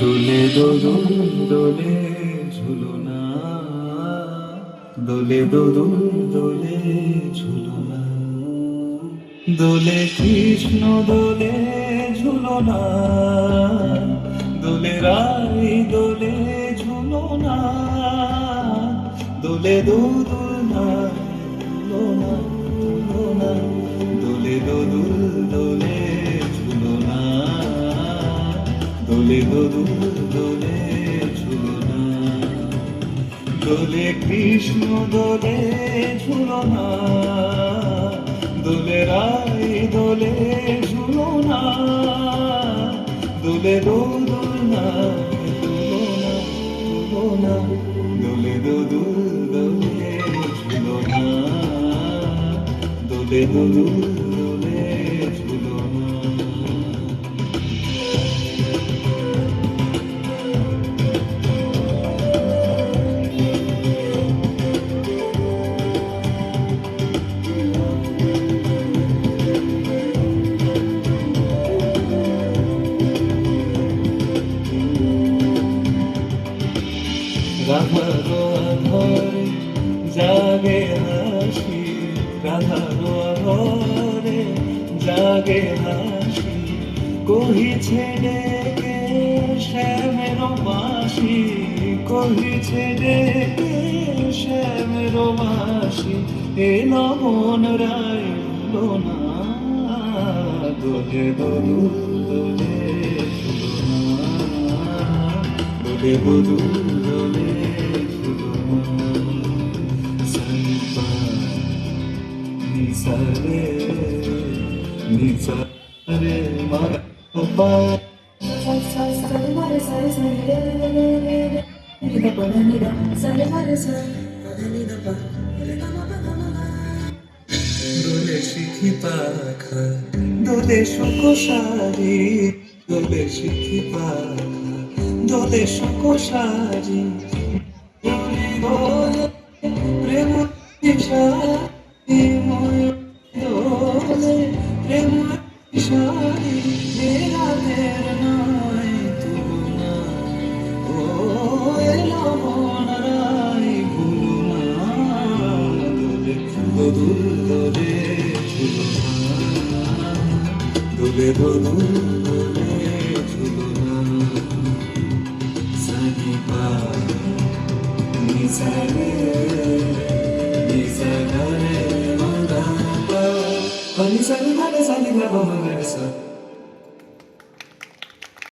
দোলে দোদুল দোলে ঝুলনা, দোলে দোদুল দোলে ঝুলনা, দোলে কৃষ্ণ দোলে ঝুলনা, দোলে রাই দোলে ঝুলনা, দোলে দোদুলনা ঝুলনা ঝুলনা, দোলে দোদুল দোলে ঝুলনা, দোলে দোদুল দোলে ঝুলনা, দোলে কৃষ্ণ দোলে ঝুলনা, দোলে রাই দোলে ঝুলনা, দোলে দোদুলনা ঝুলনা ঝুলনা, দোলে দোদুল দোলে ঝুলনা, দোলে দোদুল দোলে ঝুলনা। রাধার আধারে জাগে হাসি, রাধার আধারে জাগে হাসি, কহিছে ডেকে শ্যামের বাঁশি, কহিছে ডেকে শ্যামের বাঁশি, এলো মন রায় হলো না, দোলে দোদুল দোলে ঝুলনা, দোলে দোদুল দোলে ঝুলনা, নিসারে নিসারে মারবা, দোলে শিখি পাখা দোলে শুক সারি, দোলে শিখি পাখা দোলে শুক সারি, প্রেম সারি ময় দোলে, প্রেম সারি রাধের নয় তুলনা, ও এলো মন রাই ভুলনা, দোলে দোদুল দোলে ঝুলনা, দোলে দোদুল দোলে ঝুলনা, সানি পা নিসারে নিসারে মা পা, নিসারে মা নিসারে মা